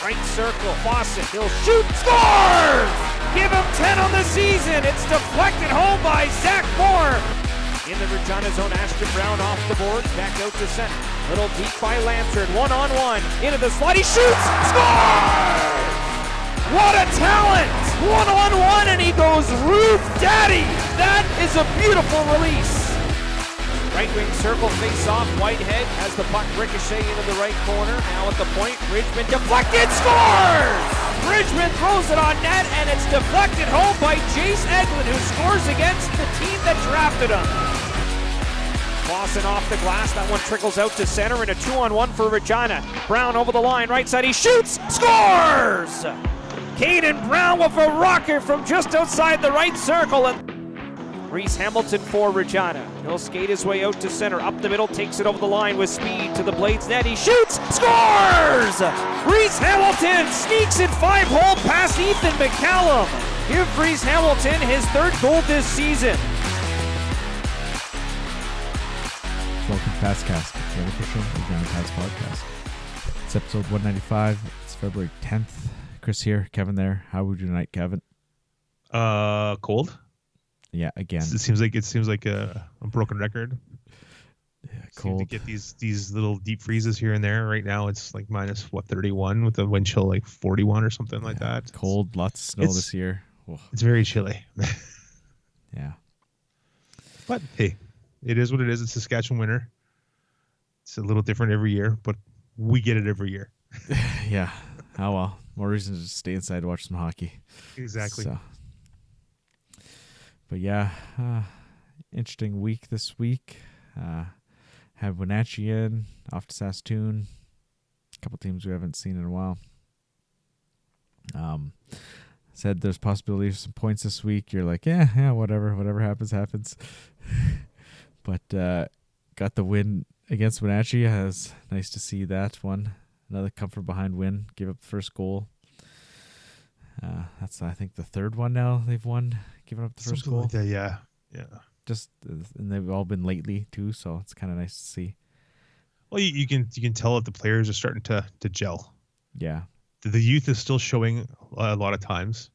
Right circle, Fawcett, he'll shoot, scores! Give him 10 on the season. It's deflected home by Zach Moore. In the Regina zone, Ashton Brown off the boards, back out to center. Little deep by Lansford, one-on-one. Into the slot, he shoots, scores! What a talent! One-on-one, and he goes roof daddy. That is a beautiful release. Right wing circle, face off, Whitehead has the puck ricochet into the right corner. Now at the point, Bridgman deflected, scores! Bridgman throws it on net, and it's deflected home by Jace Eglin, who scores against the team that drafted him. Clausen off the glass, that one trickles out to center in a 2-on-1 for Regina. Brown over the line, right side, he shoots, scores! Caden Brown with a rocket from just outside the right circle, and Reese Hamilton for Regina. He'll skate his way out to center, up the middle, takes it over the line with speed to the Blades net. He shoots, scores! Reese Hamilton sneaks it 5-hole past Ethan McCallum. Give Reese Hamilton his third goal this season. Welcome to Fastcast, the unofficial Regina Pats podcast. It's episode 195. It's February 10th. Chris here, Kevin there. How would you tonight, Kevin? Cold. Yeah, again. It seems like a broken record. Yeah, cold. Seem to get these little deep freezes here and there. Right now it's like minus 31 with a wind chill like 41 or something like that. Cold, lots of snow this year. Whoa. It's very chilly. Yeah. But hey, it is what it is. It's Saskatchewan winter. It's a little different every year, but we get it every year. Yeah. Oh well. More reason to just stay inside and watch some hockey. Exactly. So. But yeah, interesting week this week. Had Wenatchee in, off to Saskatoon. A couple teams we haven't seen in a while. Said there's possibility of some points this week. You're like, yeah, whatever happens. But got the win against Wenatchee. Nice to see that one. Another comfort behind win. Give up the first goal. That's I think the third one now they've won, giving up the first goal. Like that, yeah. Just and they've all been lately too, so it's kind of nice to see. Well, you can tell that the players are starting to gel. Yeah, the youth is still showing a lot of times,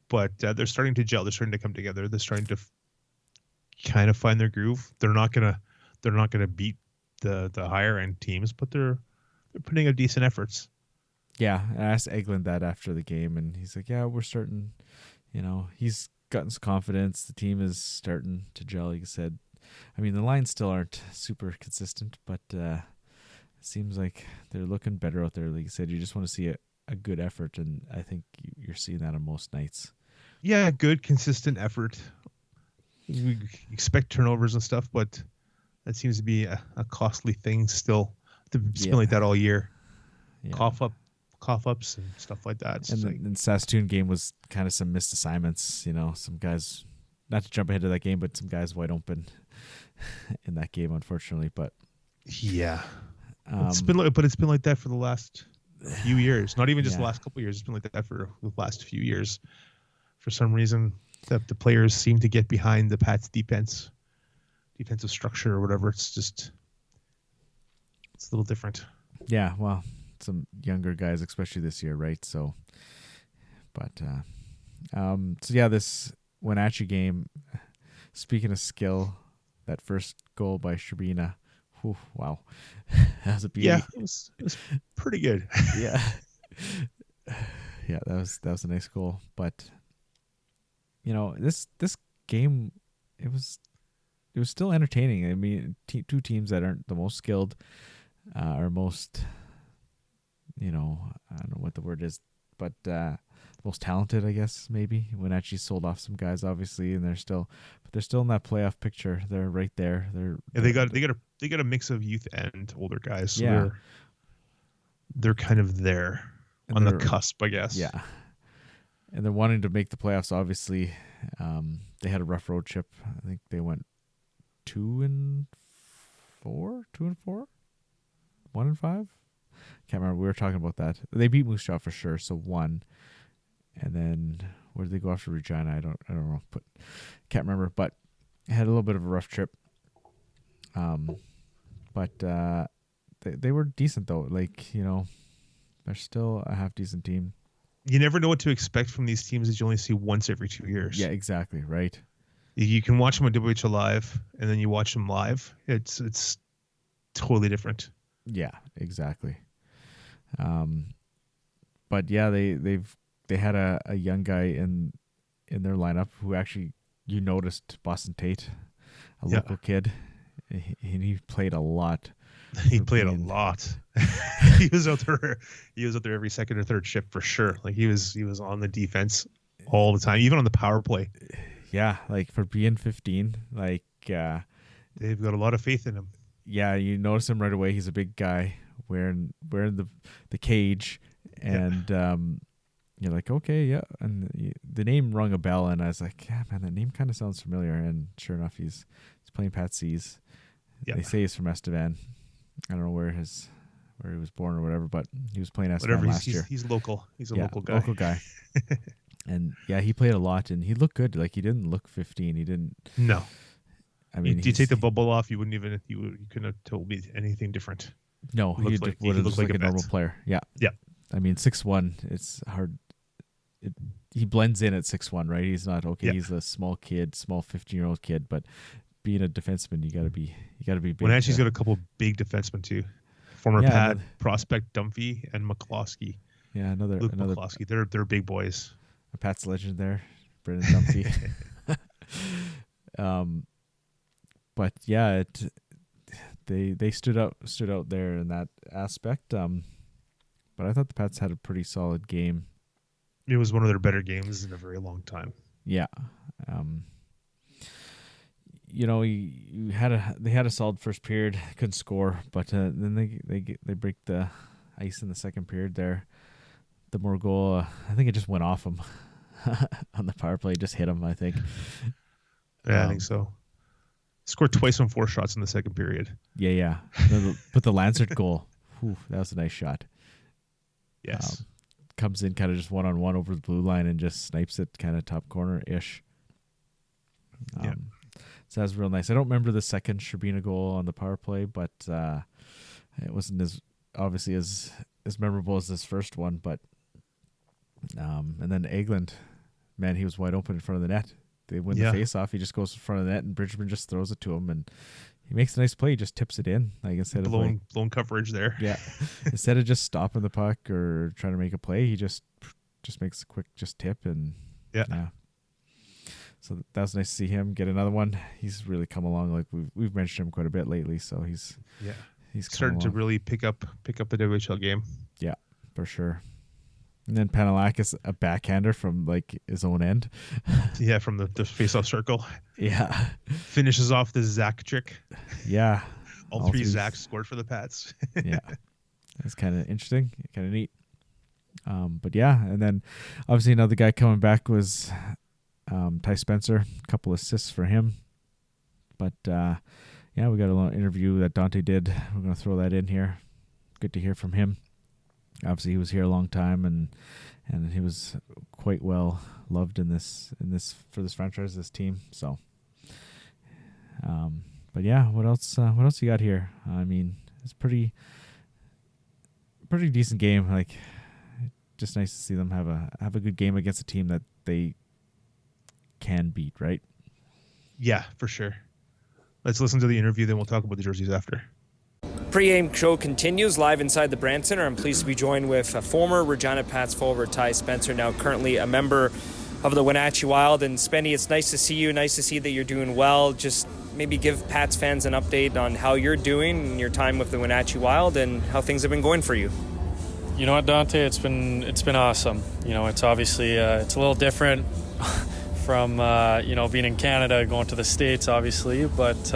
but they're starting to gel. They're starting to come together. They're starting to kind of find their groove. They're not gonna beat the higher end teams, but they're putting up decent efforts. Yeah, I asked Eglin that after the game, and he's like, yeah, we're starting, he's gotten some confidence. The team is starting to gel, like I said. I mean, the lines still aren't super consistent, but it seems like they're looking better out there. Like you said, you just want to see a good effort, and I think you're seeing that on most nights. Yeah, good, consistent effort. We expect turnovers and stuff, but that seems to be a costly thing still. It's been like that all year. Yeah. Cough ups and stuff like that. And the Saskatoon game was kind of some missed assignments. Some guys, not to jump ahead of that game, but some guys wide open in that game, unfortunately. But yeah, it's been like that for the last few years. Not even just the last couple of years. It's been like that for the last few years. For some reason, the players seem to get behind the Pats' defensive structure or whatever. It's a little different. Yeah, well, some younger guys, especially this year, right? So, but this Wenatchee game. Speaking of skill, that first goal by Regina, wow, that was a beauty. Yeah, it was pretty good. Yeah, that was a nice goal. But this game, it was still entertaining. I mean, two teams that aren't the most skilled, are most. I don't know what the word is, but most talented, I guess, maybe. Wenatchee sold off some guys, obviously, and they're still in that playoff picture. They're right there. They got a mix of youth and older guys. So yeah, they're kind of there on the cusp, I guess. Yeah, and they're wanting to make the playoffs. Obviously, they had a rough road trip. I think they went 2-4, 1-5. Can't remember. We were talking about that. They beat Moose Jaw for sure, so 1. And then where did they go after Regina? I don't know, but can't remember. But had a little bit of a rough trip. But they were decent though. Like they're still a half decent team. You never know what to expect from these teams that you only see once every 2 years. Yeah, exactly. Right. You can watch them on WHL live, and then you watch them live. It's totally different. Yeah, exactly. But yeah, they had a young guy in their lineup who actually, you noticed, Boston Tate, a local kid, and he played a lot. He played a lot. He was out there every second or third shift for sure. Like he was on the defense all the time, even on the power play. Yeah, like for being 15, like they've got a lot of faith in him. Yeah, you notice him right away. He's a big guy wearing the cage, and you're like, okay, yeah. And the name rung a bell, and I was like, yeah, man, that name kind of sounds familiar. And sure enough, he's playing Pat C's. Yeah. They say he's from Estevan. I don't know where he was born or whatever, but he was playing Estevan last year. He's local. He's a local guy. Local guy. And yeah, he played a lot, and he looked good. Like he didn't look 15. He didn't. No. I mean, you take the bubble off, you couldn't have told me anything different. No, he would have looked like a normal player. Yeah. Yeah. I mean, 6'1", it's hard. He blends in at 6'1", right? He's not okay. Yeah. He's a small kid, small 15-year-old kid, but being a defenseman, you gotta be big. Wenatchee's got a couple big defensemen too. Former Pat prospect Dumphy and McCloskey. Yeah, another McCloskey. They're big boys. A Pat's legend there, Brendan Dumphy. But yeah, they stood out there in that aspect. But I thought the Pats had a pretty solid game. It was one of their better games in a very long time. Yeah. They had a solid first period, couldn't score, but then they break the ice in the second period there. The more goal, I think it just went off him on the power play, just hit him, I think. Yeah, I think so. Scored twice on 4 shots in the second period. Yeah. But the Lancert goal, that was a nice shot. Yes. Comes in kind of just one-on-one over the blue line and just snipes it kind of top corner-ish. Yeah. So that was real nice. I don't remember the second Sherbina goal on the power play, but it wasn't as obviously as memorable as this first one. But and then Egeland, man, he was wide open in front of the net. They win the face-off. He just goes in front of the net, and Bridgman just throws it to him, and he makes a nice play. He just tips it in, like instead of blown coverage there. Yeah, instead of just stopping the puck or trying to make a play, he just makes a quick tip and yeah. So that was nice to see him get another one. He's really come along. Like we've mentioned him quite a bit lately. So he's starting to really pick up the WHL game. Yeah, for sure. And then Panelakis, a backhander from like his own end. Yeah, from the face-off circle. Yeah. Finishes off the Zach trick. Yeah. All three Zachs scored for the Pats. Yeah. That's kind of interesting, kind of neat. But yeah, and then obviously another guy coming back was Tye Spencer. A couple assists for him. But we got a little interview that Dante did. We're going to throw that in here. Good to hear from him. Obviously, he was here a long time, and he was quite well loved in this for this franchise, this team. So, but yeah, what else you got here? I mean, it's pretty decent game. Like, just nice to see them have a good game against a team that they can beat, right? Yeah, for sure. Let's listen to the interview, then we'll talk about the jerseys after. Pre-game show continues live inside the Brand Center. I'm pleased to be joined with a former Regina Pats forward, Tye Spencer, now currently a member of the Wenatchee Wild. And Spenny, it's nice to see you. Nice to see that you're doing well. Just maybe give Pats fans an update on how you're doing in your time with the Wenatchee Wild and how things have been going for you. You know what, Dante? It's been awesome. You know, it's obviously it's a little different from being in Canada, going to the States, obviously, but.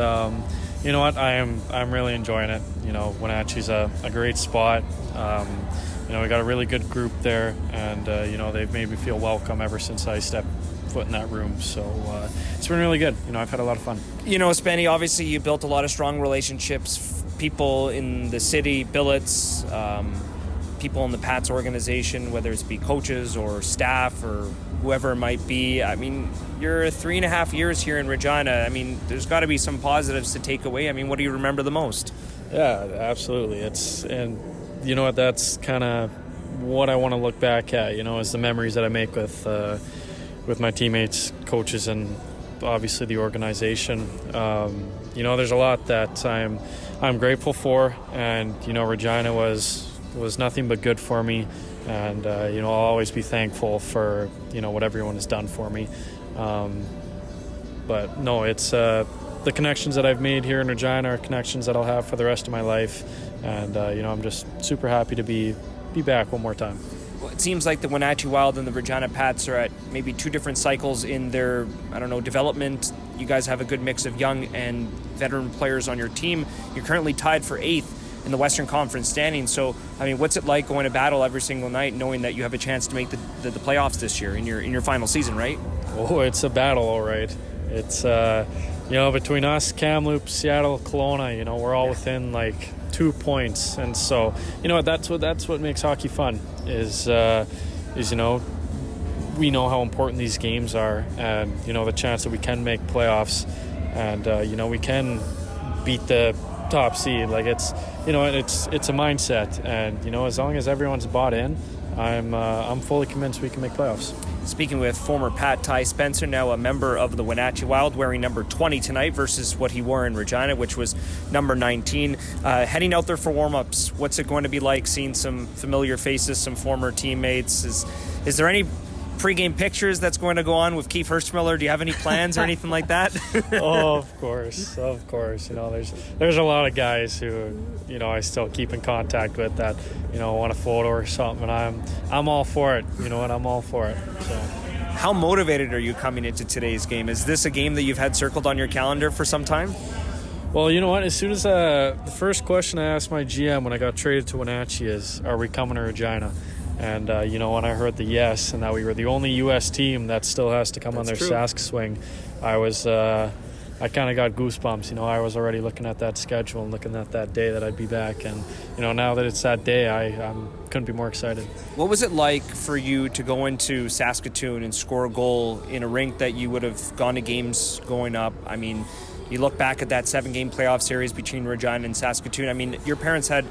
You know what? I'm really enjoying it. You know, Wenatchee's a great spot. We got a really good group there, and they've made me feel welcome ever since I stepped foot in that room. So it's been really good. You know, I've had a lot of fun. You know, Spenny, obviously you built a lot of strong relationships. People in the city, billets, people in the Pats organization, whether it's be coaches or staff or whoever it might be. I mean, you're 3.5 years here in Regina. I mean, there's got to be some positives to take away. I mean, what do you remember the most? Yeah, absolutely. And you know what, that's kind of what I want to look back at, is the memories that I make with my teammates, coaches, and obviously the organization. There's a lot that I'm grateful for, and Regina was nothing but good for me, and I'll always be thankful for what everyone has done for me. But no, it's the connections that I've made here in Regina are connections that I'll have for the rest of my life, and I'm just super happy to be back one more time. Well, it seems like the Wenatchee Wild and the Regina Pats are at maybe two different cycles in their, development. You guys have a good mix of young and veteran players on your team. You're currently tied for 8th in the Western Conference standings. So, what's it like going to battle every single night, knowing that you have a chance to make the playoffs this year in your final season, right? Oh, it's a battle, all right. It's between us, Kamloops, Seattle, Kelowna, we're all within 2 points, and so that's what makes hockey fun. Is we know how important these games are, and the chance that we can make playoffs, and we can beat the top seed. It's a mindset, and as long as everyone's bought in, I'm fully convinced we can make playoffs. Speaking with former Pat Tye Spencer, now a member of the Wenatchee Wild, wearing number 20 tonight versus what he wore in Regina, which was number 19. Heading out there for warm-ups, what's it going to be like seeing some familiar faces, some former teammates? Is there any pregame pictures that's going to go on with Keith Hurstmiller? Do you have any plans or anything like that? Oh, of course. There's a lot of guys who I still keep in contact with that want a photo or something, and I'm all for it. I'm all for it. So. How motivated are you coming into today's game? Is this a game that you've had circled on your calendar for some time? Well, you know what? As soon as the first question I asked my GM when I got traded to Wenatchee is, "Are we coming to Regina?" And, when I heard the yes and that we were the only U.S. team that still has to come on their Sask swing, I kind of got goosebumps. I was already looking at that schedule and looking at that day that I'd be back. And, now that it's that day, I couldn't be more excited. What was it like for you to go into Saskatoon and score a goal in a rink that you would have gone to games going up? You look back at that 7-game playoff series between Regina and Saskatoon. Your parents had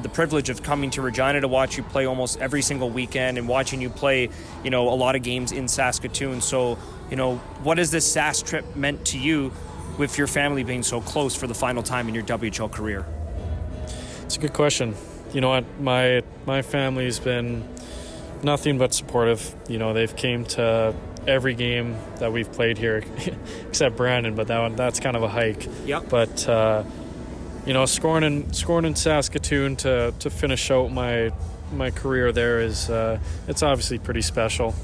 the privilege of coming to Regina to watch you play almost every single weekend and watching you play, a lot of games in Saskatoon. So, what has this Sask trip meant to you with your family being so close for the final time in your WHL career? It's a good question. You know what? My family's been nothing but supportive. They've came to every game that we've played here, except Brandon, but that's kind of a hike. Yep. But scoring in Saskatoon to finish out my career there is it's obviously pretty special.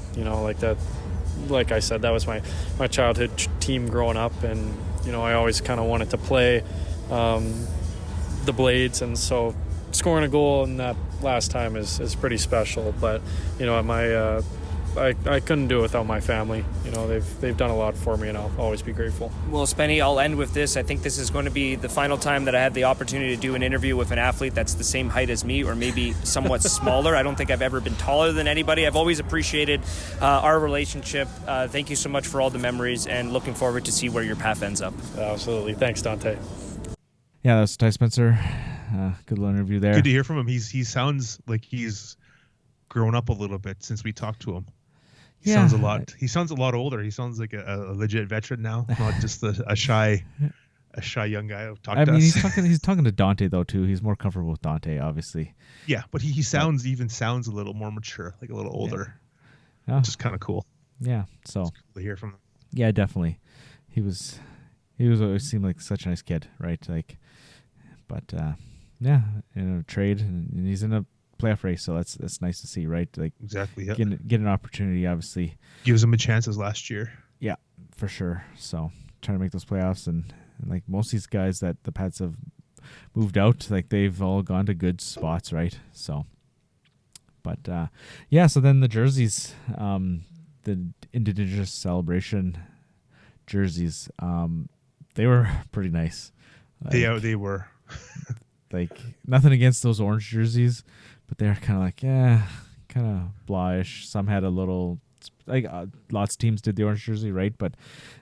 Like I said, that was my childhood team growing up, and I always kind of wanted to play the Blades, and so scoring a goal in that last time is pretty special. But I couldn't do it without my family. They've done a lot for me, and I'll always be grateful. Well, Spenny, I'll end with this. I think this is going to be the final time that I have the opportunity to do an interview with an athlete that's the same height as me, or maybe somewhat smaller. I don't think I've ever been taller than anybody. I've always appreciated our relationship. Thank you so much for all the memories, and looking forward to see where your path ends up. Absolutely. Thanks, Dante. Yeah, that's Tye Spencer. Good little interview there. Good to hear from him. He sounds like he's grown up a little bit since we talked to him. He sounds a lot older. He sounds like a legit veteran now, not just a shy young guy who talked to us. He's talking to Dante though too. He's more comfortable with Dante, obviously. Yeah, but he sounds a little more mature, like a little older. Yeah. Which is kind of cool. Yeah, so it's cool to hear from him. Yeah, definitely. He always seemed like such a nice kid, right? In a trade, and he's in a playoff race, so that's nice to see, right? Exactly. Yeah. Get an opportunity, obviously gives him a chance as last year. Yeah, for sure. So trying to make those playoffs, and like most of these guys that the Pats have moved out, they've all gone to good spots, right? So, but so then the jerseys, the Indigenous Celebration jerseys, they were pretty nice. They were. Nothing against those orange jerseys, but they're kind of bluish. Some had a little, lots of teams did the orange jersey, right? But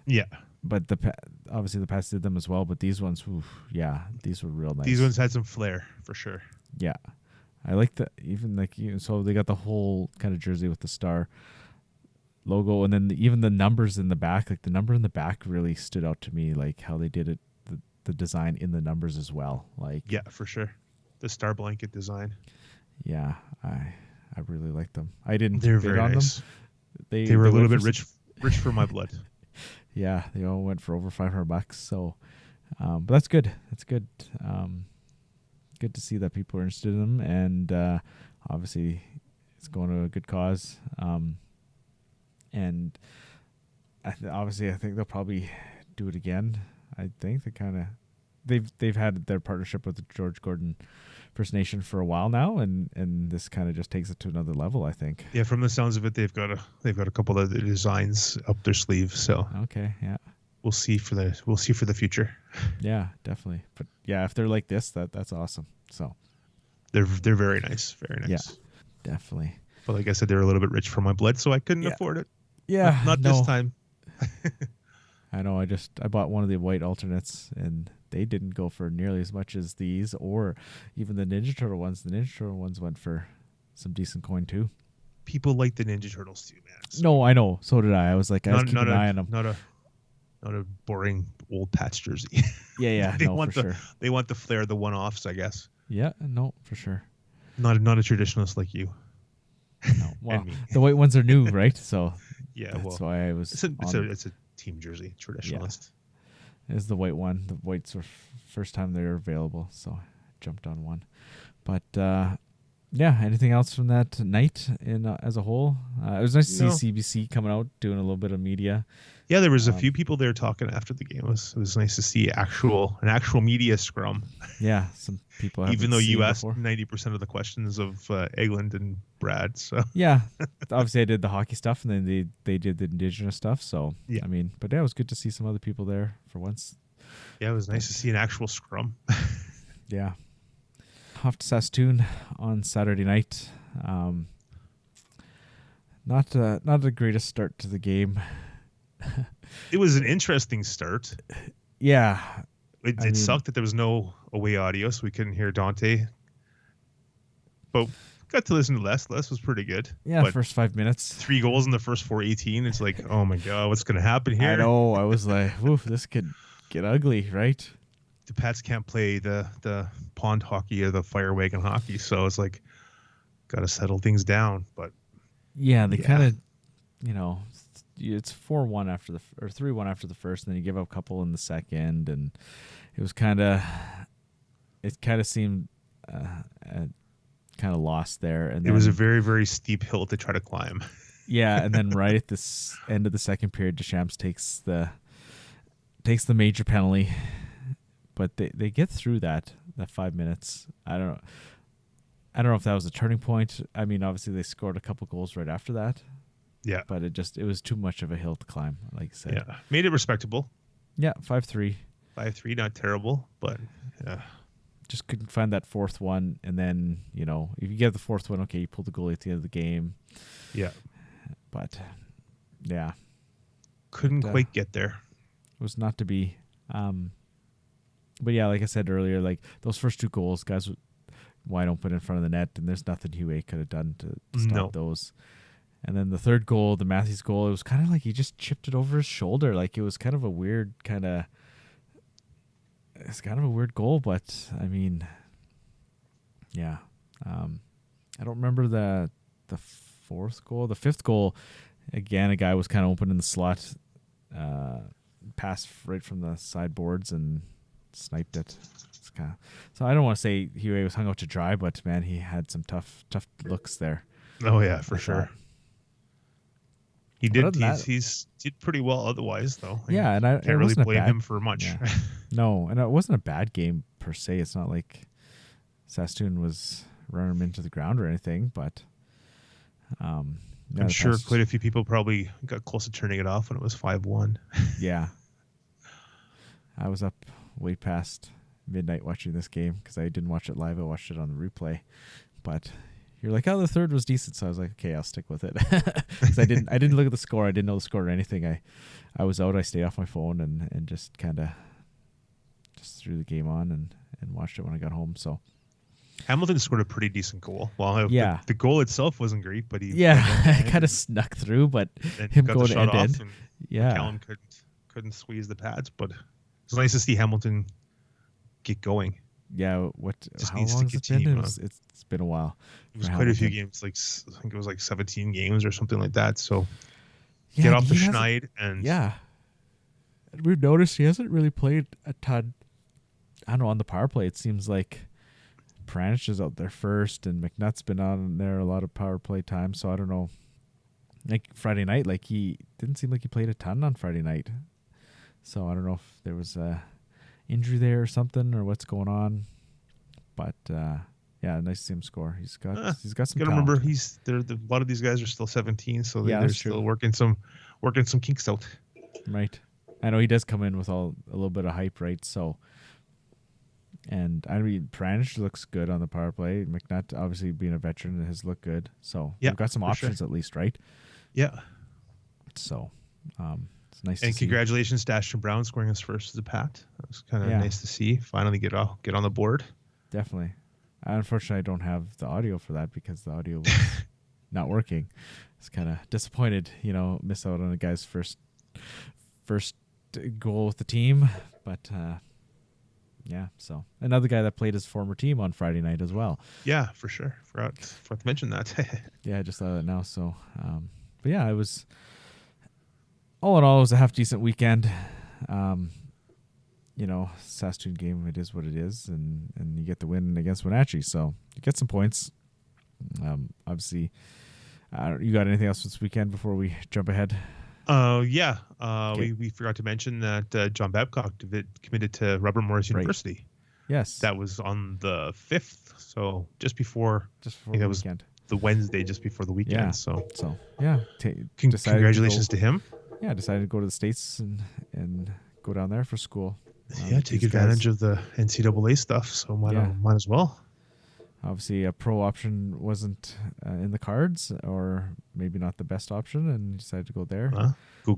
yeah, but obviously the Pats did them as well. But these ones, these were real nice. These ones had some flair for sure. Yeah, I like the so they got the whole kind of jersey with the star logo, and then even the numbers in the back. Like the number in the back really stood out to me, like how they did it, the design in the numbers as well. Like yeah, for sure, the star blanket design. Yeah, I really like them. I didn't They're bid very on nice. them. They were a little bit rich for my blood. Yeah, they all went for over $500. So, but that's good. That's good. Good to see that people are interested in them, and obviously it's going to a good cause. And obviously, I think they'll probably do it again. I think they've had their partnership with the George Gordon First Nation for a while now, and this kind of just takes it to another level, I think. Yeah, from the sounds of it, they've got a couple of the designs up their sleeve. So okay, yeah, we'll see for the future. Yeah, definitely. But yeah, if they're like this, that's awesome. So they're very nice, very nice. Yeah, definitely. But like I said, they're a little bit rich for my blood, so I couldn't afford it. Yeah, not this time. I know. I bought one of the white alternates, and they didn't go for nearly as much as these, or even the Ninja Turtle ones. The Ninja Turtle ones went for some decent coin too. People like the Ninja Turtles too, man. No, I know. So did I. I was like, I was keeping an eye on them. Not a boring old Pats jersey. Yeah, for sure. They want the flair, the one-offs, I guess. Yeah, no, for sure. Not a traditionalist like you. No, well, the white ones are new, right? So yeah, that's why I was. It's a team jersey, traditionalist. Yeah. It's the white one. The whites were first time they were available, so I jumped on one. But yeah, anything else from that night in as a whole? It was nice to see CBC coming out doing a little bit of media. Yeah, there was a few people there talking after the game. It was nice to see an actual media scrum. Yeah, some people. Even though you asked before. 90% of the questions of Egland and Brad, so yeah, obviously I did the hockey stuff, and then they did the Indigenous stuff. So yeah, I mean, but yeah, it was good to see some other people there for once. Yeah, it was nice to see an actual scrum. Yeah. Off to Saskatoon on Saturday night. Not the greatest start to the game. It was an interesting start. Yeah. It sucked that there was no away audio, so we couldn't hear Dante. But got to listen to Les. Les was pretty good. Yeah, but first 5 minutes. 3 goals in the first 4:18. It's like, oh my God, what's going to happen here? I know. I was like, woof, this could get ugly, right? The Pats can't play the pond hockey or the fire wagon hockey, so it's like, got to settle things down. But yeah, they kind of, it's 4-1 after or 3-1 after the first, and then you give up a couple in the second, and it was kind of seemed kind of lost there. And it was a very, very steep hill to try to climb. Yeah, and then right at this end of the second period, Deschamps takes the major penalty, but they get through that 5 minutes. I don't know if that was a turning point. I mean, obviously they scored a couple goals right after that. Yeah. But it was too much of a hill to climb, like I said. Yeah. Made it respectable. Yeah, 5-3. 5-3, not terrible, but yeah. Just couldn't find that fourth one, and then, if you get the fourth one, okay, you pull the goalie at the end of the game. Yeah. But yeah. Couldn't quite get there. It was not to be. But yeah, like I said earlier, like those first 2 goals, guys wide open in front of the net, and there's nothing Huey could have done to stop those. And then the third goal, the Matthews goal, it was kind of like he just chipped it over his shoulder. Like it was kind of a weird it's kind of a weird goal, but I mean, yeah. I don't remember the fourth goal. The fifth goal, again, a guy was kind of open in the slot, passed right from the sideboards and sniped it. So I don't want to say Huey was hung out to dry, but man, he had some tough looks there. Oh yeah, for sure. He did. He's did pretty well otherwise, though. Yeah, and I can't really blame him for much. Yeah. No, and it wasn't a bad game per se. It's not like Saskatoon was running him into the ground or anything, but I'm sure quite a few people probably got close to turning it off when it was 5-1. Yeah, I was up way past midnight watching this game because I didn't watch it live. I watched it on the replay, but you're like, oh, the third was decent, so I was like, okay, I'll stick with it. Because I didn't look at the score. I didn't know the score or anything. I was out. I stayed off my phone and just kind of just threw the game on and watched it when I got home. So Hamilton scored a pretty decent goal. Well, Yeah. the goal itself wasn't great, but he kind of snuck through, but him got going the shot end. off, and Yeah. McCallum couldn't squeeze the pads, but it's nice to see Hamilton get going. Yeah, Just how needs long to has it been? continue. It's been a while. It was quite a few games, like I think it was like 17 games or something like that. So Yeah, get off the schneid and yeah. We've noticed he hasn't really played a ton. I don't know, on the power play. It seems like Pranich is out there first, and McNutt's been on there a lot of power play time. So I don't know. Like Friday night, like he didn't seem like he played a ton on Friday night. So I don't know if there was a injury there or something, or what's going on. But yeah, nice to see him score. He's got some. Gotta remember, a lot of these guys are still 17, so they're still working some kinks out. Right. I know he does come in with a little bit of hype, right? So, and I mean, Pranich looks good on the power play. McNutt, obviously being a veteran, has looked good. So we've got some options at least, right? Yeah. So it's nice. And to see. congratulations to Ashton Brown scoring his first as a Pat. That was kind of nice to see. Finally get on the board. Definitely. Unfortunately, I don't have the audio for that because the audio was not working. It's kind of disappointed, miss out on a guy's first goal with the team. But yeah, so another guy that played his former team on Friday night as well. Yeah, for sure. Forgot to mention that. Yeah, I just saw that now. So, but yeah, it was all in all, it was a half decent weekend. Saskatoon game, it is what it is, and you get the win against Wenatchee, so you get some points. Obviously, you got anything else this weekend before we jump ahead? Yeah. Okay. We forgot to mention that John Babcock committed to Robert Morris University. Yes. That was on the 5th, so just before the weekend. The Wednesday just before the weekend. Yeah. So yeah. Congratulations to him. Yeah, decided to go to the States and go down there for school. Take advantage of the NCAA stuff, so might as well. Obviously, a pro option wasn't in the cards, or maybe not the best option, and decided to go there.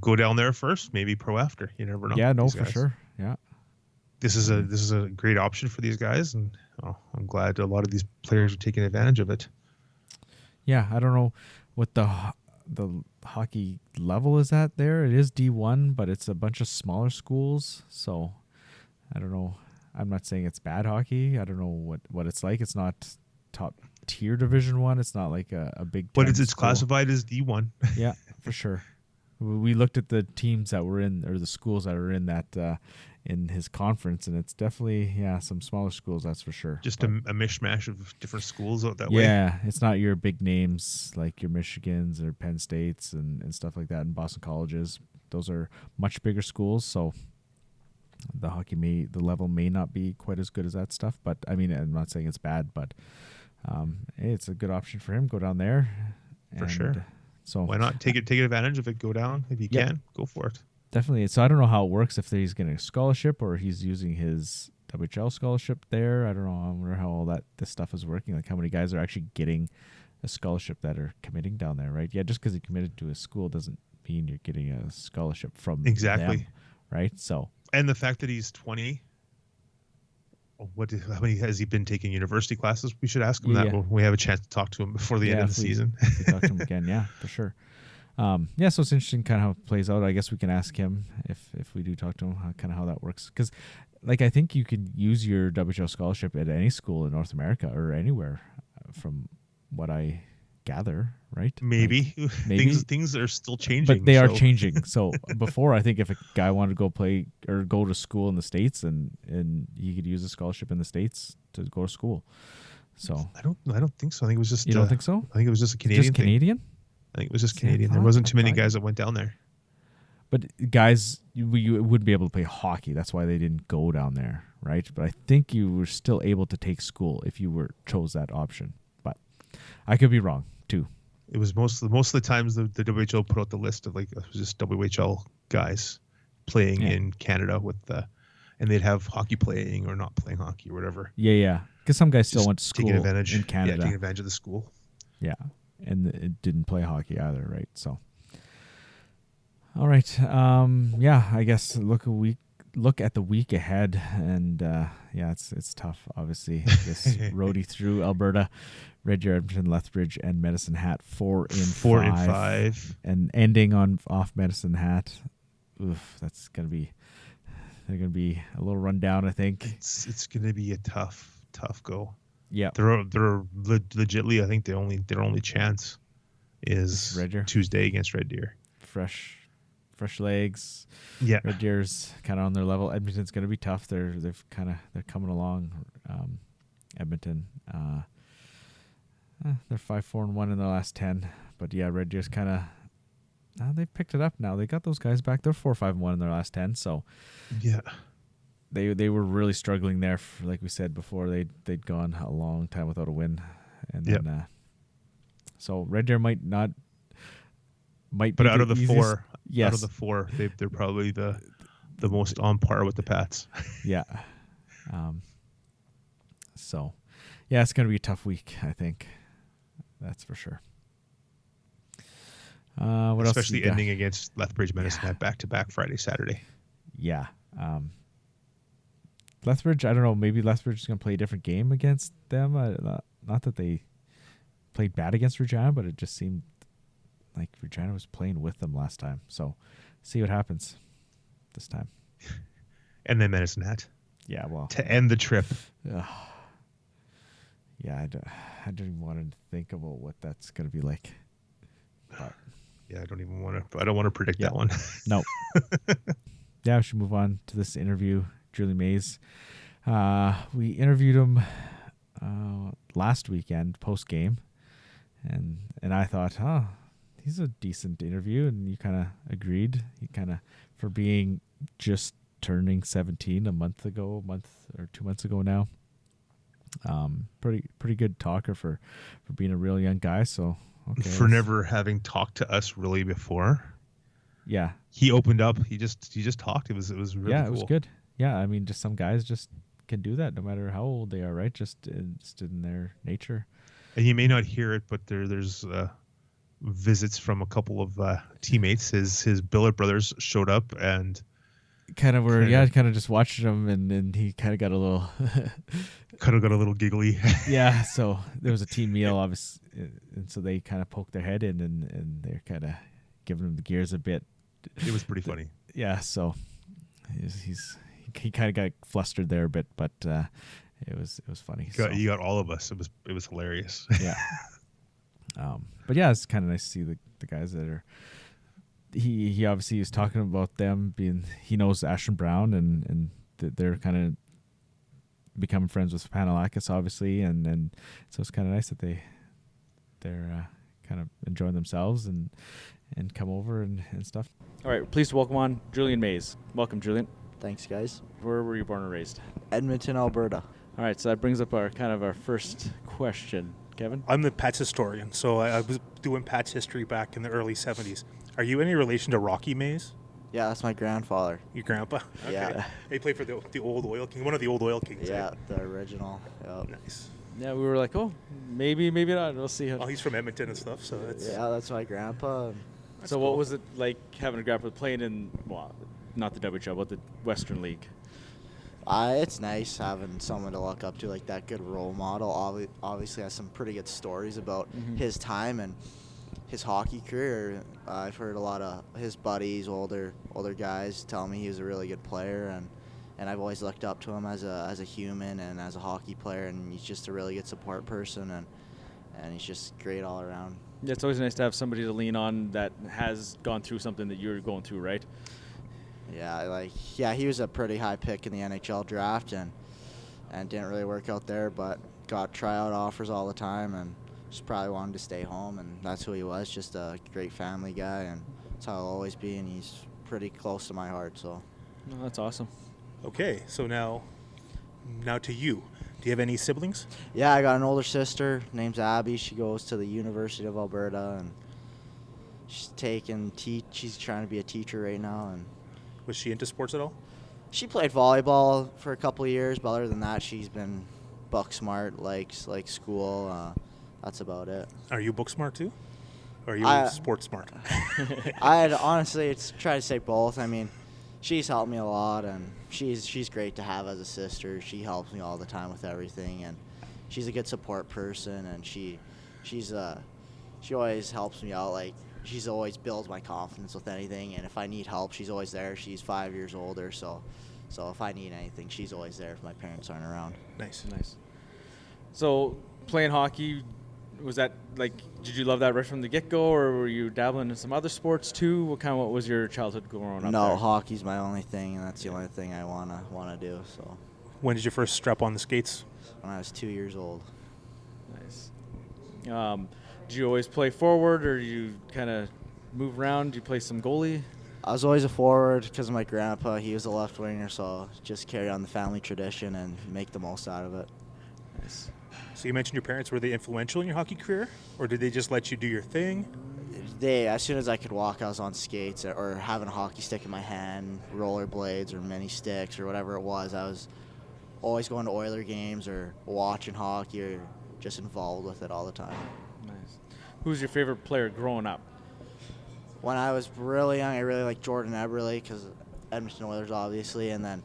Go down there first, maybe pro after. You never know. Yeah, no, for sure. Yeah, this is a great option for these guys, and I'm glad a lot of these players are taking advantage of it. Yeah, I don't know what the hockey level is at there. It is D1, but it's a bunch of smaller schools, so I don't know. I'm not saying it's bad hockey. I don't know what it's like. It's not top tier Division 1. It's not like a big. But it's classified as D1. Yeah, for sure. We looked at the teams that were in, or the schools that are in that in his conference, and it's definitely some smaller schools. That's for sure. Just a mishmash of different schools out that way. Yeah, it's not your big names like your Michigans or Penn States and stuff like that, and Boston colleges. Those are much bigger schools, so the level may not be quite as good as that stuff. But I mean, I'm not saying it's bad, but hey, it's a good option for him. Go down there for sure. So why not take advantage of it? Go down if you can. Go for it. Definitely. So I don't know how it works, if he's getting a scholarship or he's using his WHL scholarship there. I don't know. I wonder how all this stuff is working. Like how many guys are actually getting a scholarship that are committing down there, right? Yeah, just because he committed to a school doesn't mean you're getting a scholarship from them, right? So. And the fact that he's 20, how many has he been taking university classes? We should ask him that when we have a chance to talk to him before the end of the season. We talk to him again, yeah, for sure. So it's interesting kind of how it plays out. I guess we can ask him if we do talk to him, kind of how that works. Because, I think you could use your WHL scholarship at any school in North America or anywhere, from what I gather, right? Maybe. Things are still changing. But they are changing. So before, I think if a guy wanted to go play or go to school in the States, and he could use a scholarship in the States to go to school. So I don't think so. I think it was just. You don't think so? I think it was just a Canadian. Just Canadian? I think it was just Canadian. There wasn't too many guys that went down there. But guys, you wouldn't be able to play hockey. That's why they didn't go down there, right? But I think you were still able to take school if you chose that option. But I could be wrong too. It was most of the times the WHL put out the list of it was just WHL guys playing in Canada and they'd have hockey playing or not playing hockey or whatever. Yeah. Because some guys still went to school in Canada. Yeah, taking advantage of the school. Yeah. And it didn't play hockey either, right? So, all right. I guess look look at the week ahead, and it's tough. Obviously, this roadie through Alberta, Red Deer, Edmonton, Lethbridge, and Medicine Hat 4 in 5, and ending off Medicine Hat. Oof, that's they're gonna be a little run down. I think it's gonna be a tough go. Yeah, they're legitly. I think their only chance is Red Deer. Tuesday against Red Deer. Fresh legs. Yeah, Red Deer's kind of on their level. Edmonton's going to be tough. They're coming along. Edmonton, they're 5-4-1 in their last 10. But yeah, Red Deer's kind of they've picked it up now. They got those guys back. They're 4-5-1 in their last 10. So yeah, they were really struggling there. Like we said before, they'd gone a long time without a win, and then so Red Deer might. But out of the easiest, four, yes. Out of the four, they're probably the most on par with the Pats. Yeah. So, yeah, it's going to be a tough week, I think. That's for sure. What else? Especially ending against Lethbridge, Medicine Hat back-to-back Friday, Saturday. Yeah. Lethbridge, I don't know. Maybe Lethbridge is going to play a different game against them. Not that they played bad against Regina, but it just seemed like Regina was playing with them last time. So, see what happens this time. And then Medicine Hat. Yeah, well. To end the trip. Yeah, I don't even want to think about what that's going to be like. But, yeah, I don't want to predict that one. No. Yeah, we should move on to this interview. Julien Maze. We interviewed him last weekend post-game. And I thought, he's a decent interview, and you kind of agreed. He kind of, for being just turning 17 a month or 2 months ago now. Pretty good talker for being a real young guy. So for never having talked to us really before. Yeah, he opened up. He just talked. It was really cool. It was good. Yeah, I mean, just some guys just can do that no matter how old they are, right? Just in their nature. And you may not hear it, but there's visits from a couple of teammates. His billet brothers showed up and kind of just watched him, and he kind of got a little giggly. Yeah, so there was a team meal, obviously, and so they kind of poked their head in, and they're kind of giving him the gears a bit. It was pretty funny. Yeah, so he kind of got flustered there a bit, but it was funny. You got all of us. It was hilarious. Yeah. But yeah, it's kind of nice to see the guys that are. He obviously was talking about them being. He knows Ashton Brown, and they're kind of becoming friends with Panalakis, obviously, and so it's kind of nice that they're kind of enjoying themselves and come over and stuff. All right, pleased to welcome on Julien Maze. Welcome, Julien. Thanks, guys. Where were you born and raised? Edmonton, Alberta. All right, so that brings up our first question. Kevin? I'm the Pats historian, so I was doing Pats history back in the early 70s. Are you any relation to Rocky Maze? Yeah, that's my grandfather. Your grandpa? Okay. Yeah. He played for the old Oil King, one of the old Oil Kings. Yeah, right? the original. Yep. Nice. Yeah, we were like, maybe not. We'll see. Oh, he's from Edmonton and stuff, so that's... Yeah, that's my grandpa. So cool. What was it like having a grandpa playing in, well, not the WHL, but the Western League? It's nice having someone to look up to, like that good role model. Obviously has some pretty good stories about his time and his hockey career. I've heard a lot of his buddies, older guys, tell me he was a really good player, and I've always looked up to him as a human and as a hockey player, and he's just a really good support person, and he's just great all around. Yeah, it's always nice to have somebody to lean on that has gone through something that you're going through, right? Yeah, he was a pretty high pick in the NHL draft and didn't really work out there, but got tryout offers all the time and just probably wanted to stay home, and that's who he was, just a great family guy, and that's how he'll always be, and he's pretty close to my heart, so. No, that's awesome. Okay, so now to you. Do you have any siblings? Yeah, I got an older sister, name's Abby. She goes to the University of Alberta, and she's trying to be a teacher right now, and was she into sports at all? She played volleyball for a couple of years, but other than that, she's been book smart, likes school. That's about it. Are you book smart too? Or are you sports smart? I'd honestly try to say both. I mean, she's helped me a lot, and she's great to have as a sister. She helps me all the time with everything, and she's a good support person, and she always helps me out. Like, she's always builds my confidence with anything, and if I need help, she's always there. She's 5 years older, so if I need anything, she's always there if my parents aren't around. Nice. So playing hockey, was that like, did you love that right from the get-go, or were you dabbling in some other sports too? What was your childhood growing up? No, there? hockey's my only thing, and that's the only thing I wanna do. So When did you first strap on the skates? when I was 2 years old. Nice. Did you always play forward, or you kind of move around? Do you play some goalie? I was always a forward because of my grandpa. He was a left winger, so just carry on the family tradition and make the most out of it. Nice. So you mentioned your parents. Were they influential in your hockey career, or did they just let you do your thing? As soon as I could walk, I was on skates or having a hockey stick in my hand, rollerblades or mini sticks or whatever it was. I was always going to Oiler games or watching hockey or just involved with it all the time. Nice. Who's your favorite player growing up? When I was really young, I really liked Jordan Eberle because Edmonton Oilers, obviously, and then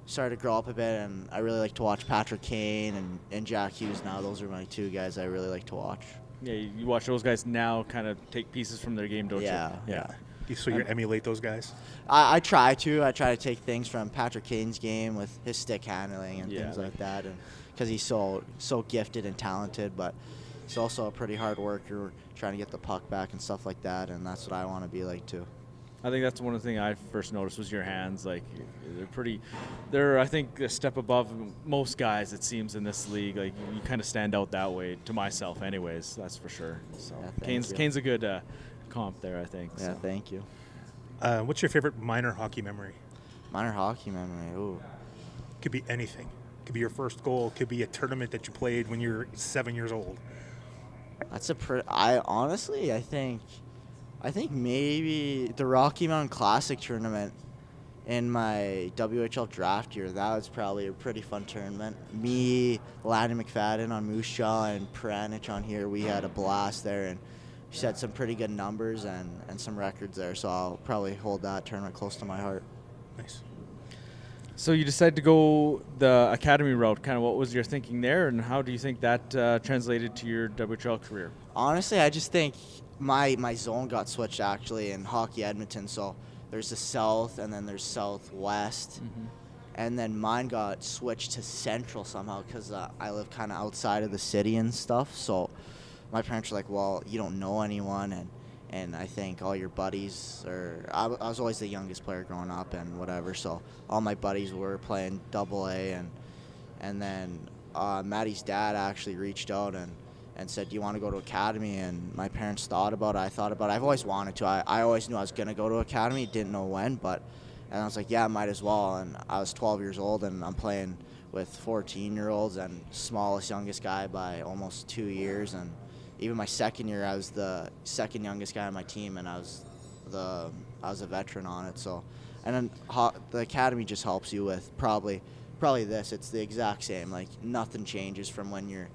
started to grow up a bit, and I really like to watch Patrick Kane and Jack Hughes now. Those are my two guys I really like to watch. Yeah, you watch those guys now kind of take pieces from their game, don't you? Yeah. So you emulate those guys? I try to take things from Patrick Kane's game with his stick handling and things like that, and because he's so gifted and talented, but he's also a pretty hard worker, trying to get the puck back and stuff like that, and that's what I want to be like too. I think that's one of the things I first noticed was your hands. Like, they're I think a step above most guys, it seems, in this league. Like, you kind of stand out that way, to myself anyways, that's for sure. So Kane's a good comp there, I think. Yeah, so. thank you. What's your favorite minor hockey memory? Minor hockey memory, ooh. Could be anything. Could be your first goal. Could be a tournament that you played when you were 7 years old. That's I think maybe the Rocky Mountain Classic tournament in my WHL draft year. That was probably a pretty fun tournament. Me, Landon McFadden on Moose Jaw, and Pranich on here, we had a blast there, and we set some pretty good numbers and some records there, so I'll probably hold that tournament close to my heart. Nice. So you decided to go the academy route. Kind of what was your thinking there, and how do you think that translated to your WHL career? Honestly, I just think my zone got switched actually in Hockey Edmonton. So there's the South and then there's Southwest. Mm-hmm. And then mine got switched to Central somehow because I live kind of outside of the city and stuff. So my parents were like, well, you don't know anyone. And I think all your buddies I was always the youngest player growing up and whatever. So all my buddies were playing AA. And then Maddie's dad actually reached out and said, do you want to go to academy? And my parents thought about it. I thought about it. I've always wanted to. I always knew I was going to go to academy. Didn't know when, and I was like, yeah, I might as well. And I was 12 years old, and I'm playing with 14-year-olds and smallest, youngest guy by almost 2 years. And even my second year, I was the second youngest guy on my team, and I was a veteran on it. So, and then the academy just helps you with probably this. It's the exact same. Like, nothing changes from when you're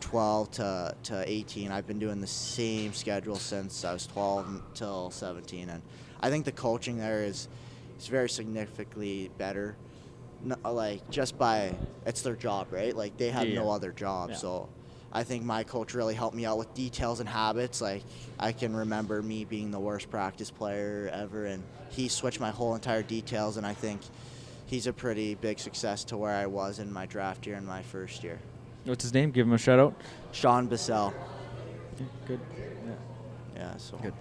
12 to 18. I've been doing the same schedule since I was 12 until 17, and I think the coaching there is very significantly better. Like, just by it's their job, right? Like, they have no other job. Yeah. So I think my coach really helped me out with details and habits. Like, I can remember me being the worst practice player ever, and he switched my whole entire details, and I think he's a pretty big success to where I was in my draft year and my first year. What's his name? Give him a shout out. Sean Bissell. Yeah, good. Yeah, so good.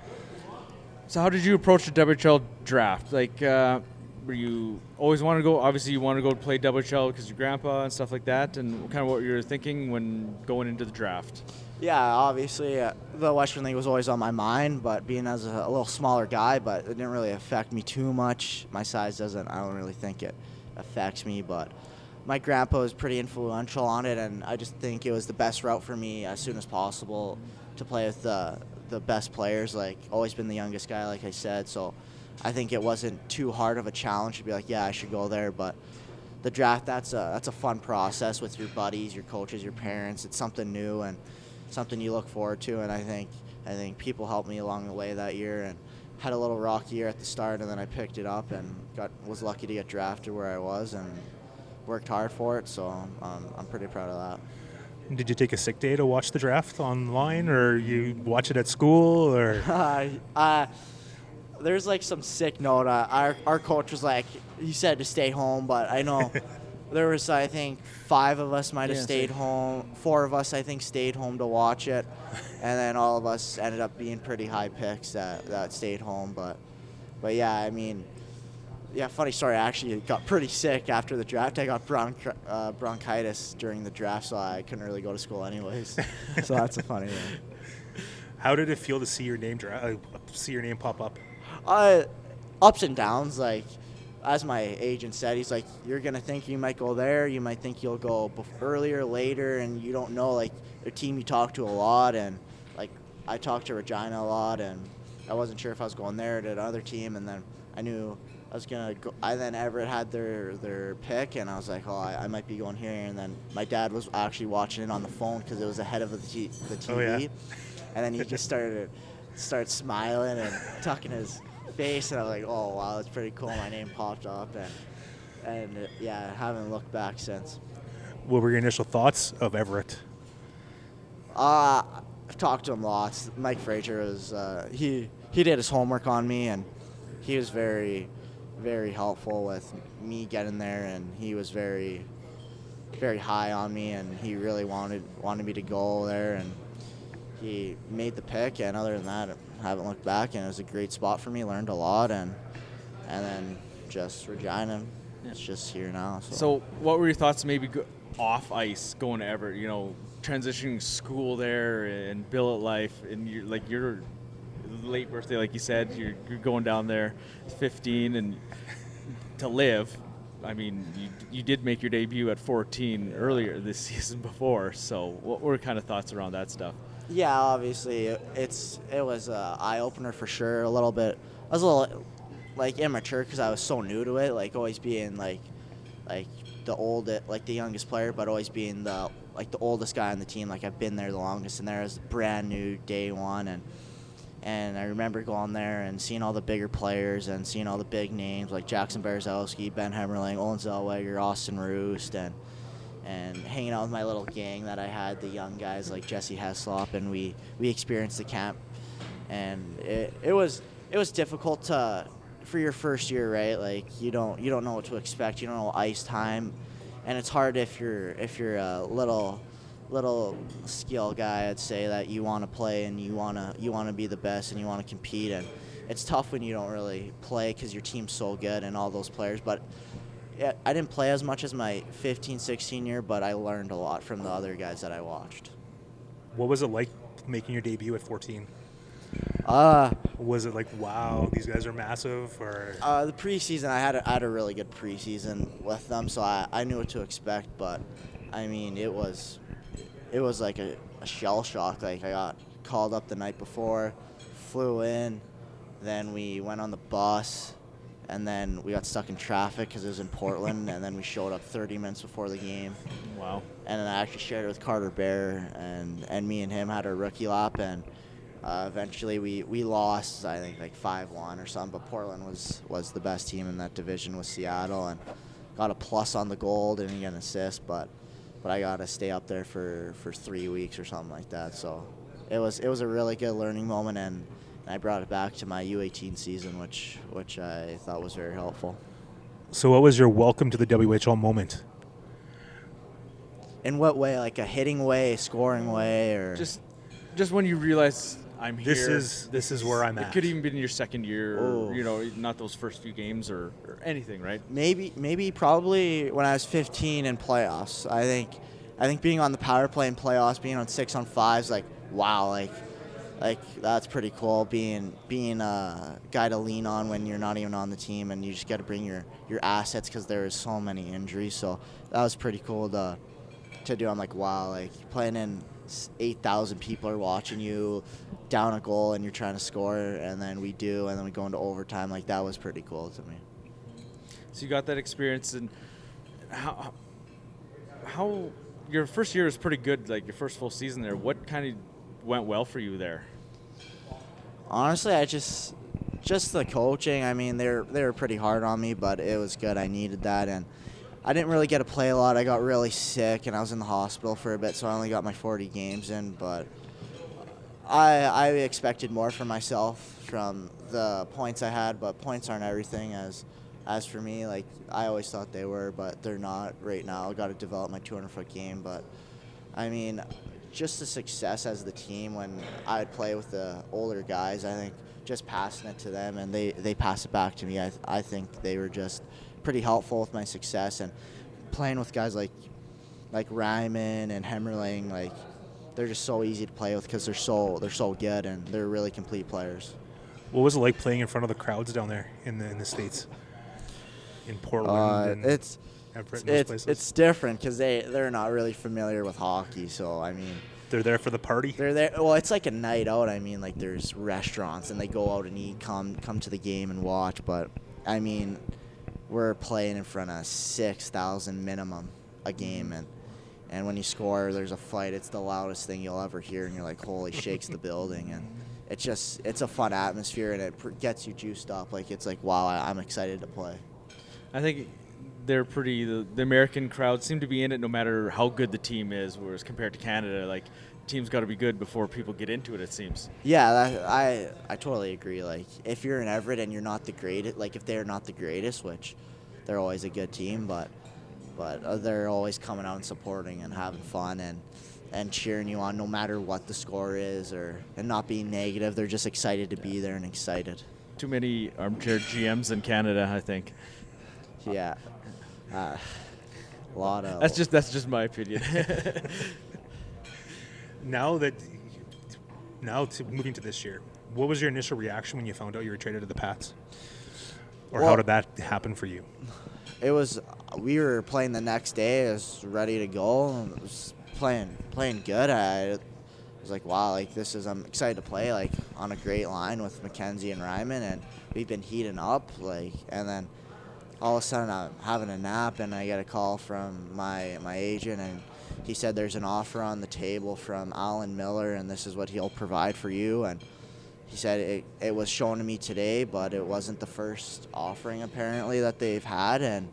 So how did you approach the WHL draft? Like, were you always want to go? Obviously, you want to go play WHL because your grandpa and stuff like that. And kind of what you were thinking when going into the draft? Yeah, obviously, the Western League was always on my mind. But being as a little smaller guy, but it didn't really affect me too much. My size doesn't. I don't really think it affects me, but my grandpa was pretty influential on it, and I just think it was the best route for me as soon as possible to play with the best players. Like, always been the youngest guy, like I said, so I think it wasn't too hard of a challenge to be like, yeah, I should go there. But the draft, that's a fun process with your buddies, your coaches, your parents. It's something new and something you look forward to, and I think people helped me along the way that year, and had a little rocky year at the start, and then I picked it up and was lucky to get drafted where I was and worked hard for it. So I'm pretty proud of that. Did you take a sick day to watch the draft online, or you watch it at school, or? There's like some sick note. Our coach was like, he said to stay home, but I know there was, I think, 5 of us might have stayed home. 4 of us, I think, stayed home to watch it, and then all of us ended up being pretty high picks that stayed home. But yeah, I mean, yeah, funny story. I actually got pretty sick after the draft. I got bronchitis during the draft, so I couldn't really go to school anyways. So that's a funny one. How did it feel to see your name pop up? Ups and downs. Like, as my agent said, he's like, you're gonna think you might go there, you might think you'll go earlier, later, and you don't know. Like, the team you talk to a lot, and like I talked to Regina a lot, and I wasn't sure if I was going there to another team, and then I knew I was gonna go. Then Everett had their pick, and I was like, oh, I might be going here. And then my dad was actually watching it on the phone because it was ahead of the TV. Oh, yeah. And then he just started smiling and tucking his face, and I was like, oh wow, that's pretty cool. My name popped up, and yeah, I haven't looked back since. What were your initial thoughts of Everett? I've talked to him lots. Mike Frazier was he did his homework on me, and he was very, very helpful with me getting there, and he was very, very high on me, and he really wanted me to go there, and he made the pick. And other than that, I haven't looked back, and it was a great spot for me. Learned a lot, and then just Regina, it's just here now. So what were your thoughts maybe off ice going to Everett? You know, transitioning school there and billet life, and your late birthday, like you said, you're going down there 15, and to live. I mean, you did make your debut at 14 earlier this season before. So what were kind of thoughts around that stuff? Yeah, obviously it was an eye opener for sure. I was a little like immature because I was so new to it. Like always being like the youngest player, but always being the oldest guy on the team. Like I've been there the longest, and there was brand new day one, and I remember going there and seeing all the bigger players and seeing all the big names like Jackson Berezowski, Ben Hemmerling, Owen Zellweger, Austin Roost, and hanging out with my little gang that I had, the young guys like Jesse Heslop, and we experienced the camp, and it was difficult for your first year, right? Like you don't know what to expect, you don't know ice time, and it's hard if you're a little skill guy, I'd say, that you want to play and you want to be the best and you want to compete, and it's tough when you don't really play because your team's so good and all those players. But yeah, I didn't play as much as my 15, 16 year, but I learned a lot from the other guys that I watched. What was it like making your debut at 14? Was it like, wow, these guys are massive? Or the preseason, I had a really good preseason with them, so I knew what to expect. But I mean, it was like a shell shock. Like I got called up the night before, flew in, then we went on the bus, and then we got stuck in traffic because it was in Portland, and then we showed up 30 minutes before the game. Wow. And then I actually shared it with Carter Bear, and me and him had a rookie lap, and eventually we lost, I think, like 5-1 or something, but Portland was the best team in that division with Seattle, and got a plus on the goal, didn't get an assist, but I got to stay up there for 3 weeks or something like that. So it was a really good learning moment, and I brought it back to my U18 season, which I thought was very helpful. So what was your welcome to the WHL moment? In what way? Like a hitting way, a scoring way, or just when you realize I'm here. This is where I'm at. It could even be in your second year, or not those first few games or anything, right? Maybe probably when I was 15 in playoffs. I think being on the power play in playoffs, being on 6-on-5s, like wow, like that's pretty cool. Being a guy to lean on when you're not even on the team, and you just got to bring your assets because there is so many injuries. So that was pretty cool to do. I'm like, wow, like playing in 8,000 people are watching you, down a goal, and you're trying to score, and then we go into overtime. Like that was pretty cool to me. So you got that experience, and how your first year was pretty good, like your first full season there. What kind of went well for you there? Honestly, I just Just the coaching. I mean, they were pretty hard on me, but it was good. I needed that, and I didn't really get to play a lot. I got really sick, and I was in the hospital for a bit, so I only got my 40 games in. But I expected more from myself from the points I had, but points aren't everything. As for me, like, I always thought they were, but they're not right now. I got to develop my 200-foot game, but I mean, just the success as the team when I would play with the older guys, I think just passing it to them and they pass it back to me. I think they were just pretty helpful with my success, and playing with guys like Ryman and Hemmerling, like, they're just so easy to play with because they're so good and they're really complete players. What was it like playing in front of the crowds down there in the States? In Portland and Everett and those places? It's different because they're not really familiar with hockey, so I mean, they're there for the party? They're there. Well, it's like a night out. I mean, like, there's restaurants and they go out and eat, come to the game and watch, but I mean, we're playing in front of 6,000 minimum a game, and when you score, there's a fight. It's the loudest thing you'll ever hear, and you're like, holy, shakes the building. And it's a fun atmosphere, and it gets you juiced up. Like, it's like, wow, I'm excited to play. I think they're pretty. The American crowd seem to be in it no matter how good the team is, whereas compared to Canada, like, team's got to be good before people get into it, it seems. Yeah, I totally agree. Like, if you're in Everett and you're not the greatest, like, if they're not the greatest, which they're always a good team, but they're always coming out and supporting and having fun and cheering you on no matter what the score is, and not being negative. They're just excited to be there and excited. Too many armchair GMs in Canada, I think. Yeah. A lot of. That's just my opinion. Moving to this year, what was your initial reaction when you found out you were traded to the Pats? Or how did that happen for you? We were playing the next day. I was ready to go. And it was playing good. I was like, wow, like, I'm excited to play, like, on a great line with McKenzie and Ryman, and we've been heating up, like, and then all of a sudden I'm having a nap and I get a call from my agent, and he said there's an offer on the table from Alan Miller, and this is what he'll provide for you. And he said it was shown to me today, but it wasn't the first offering apparently that they've had, and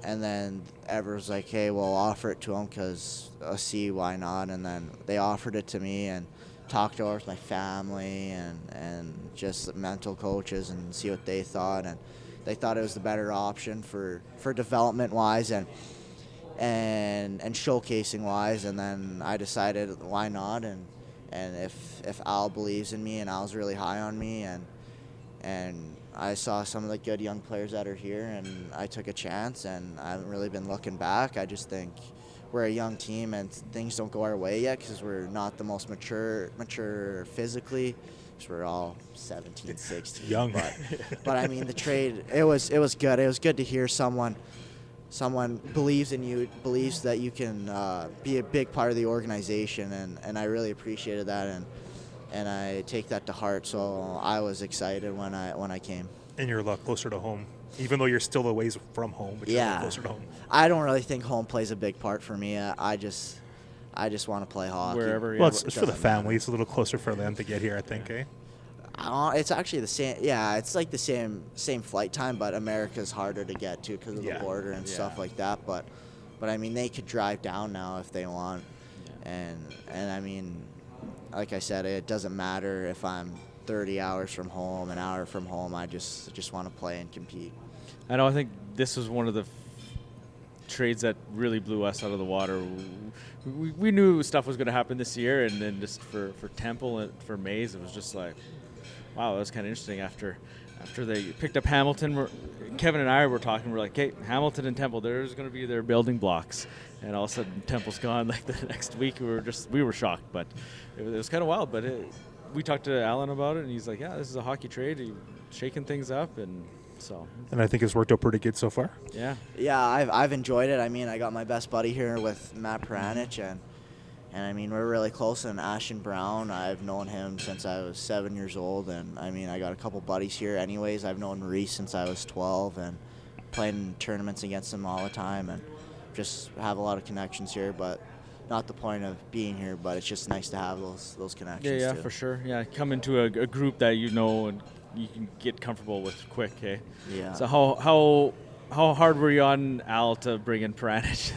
then Everett was like, hey, we'll offer it to him because see, why not? And then they offered it to me, and talked over with my family and just the mental coaches and see what they thought, and they thought it was the better option for development wise and showcasing wise. And then I decided why not, and if Al believes in me, and Al's really high on me, and I saw some of the good young players that are here, and I took a chance, and I haven't really been looking back. I just think we're a young team, and things don't go our way yet because we're not the most mature physically, because we're all 17, 16. Young. But I mean, the trade, it was good. It was good to hear someone believes in you, believes that you can be a big part of the organization, and I really appreciated that, and I take that to heart. So I was excited when I came. And you're a lot closer to home, even though you're still a ways from home, but you're a lot closer to home. I don't really think home plays a big part for me. I just want to play hockey. Wherever. Well, it's for the family. It's a little closer for them to get here, I think, eh? It's actually the same. Yeah, it's like the same flight time, but America's harder to get to because of the border and stuff like that. But I mean, they could drive down now if they want, and I mean, like I said, it doesn't matter if I'm 30 hours from home, an hour from home. I just want to play and compete. I know. I think this was one of the trades that really blew us out of the water. We knew stuff was going to happen this year, and then just for Temple and for Maze, it was just like, wow, that was kind of interesting. After they picked up Hamilton, Kevin and I were talking. We're like, hey, Hamilton and Temple, there's going to be their building blocks, and all of a sudden Temple's gone. Like the next week, we were shocked, but it was kind of wild. But we talked to Alan about it, and he's like, yeah, this is a hockey trade. He's shaking things up, and so. And I think it's worked out pretty good so far. Yeah. Yeah, I've enjoyed it. I mean, I got my best buddy here with Matt Peranich, and I mean, we're really close. And Ashton Brown, I've known him since I was 7 years old, and I mean, I got a couple buddies here anyways. I've known Maurice since I was 12, and playing tournaments against him all the time, and just have a lot of connections here. But not the point of being here, but it's just nice to have those connections. Yeah, too. for sure. Yeah, come into a group that you know and you can get comfortable with quick. Hey. Yeah. So how hard were you on Al to bring in Peranich?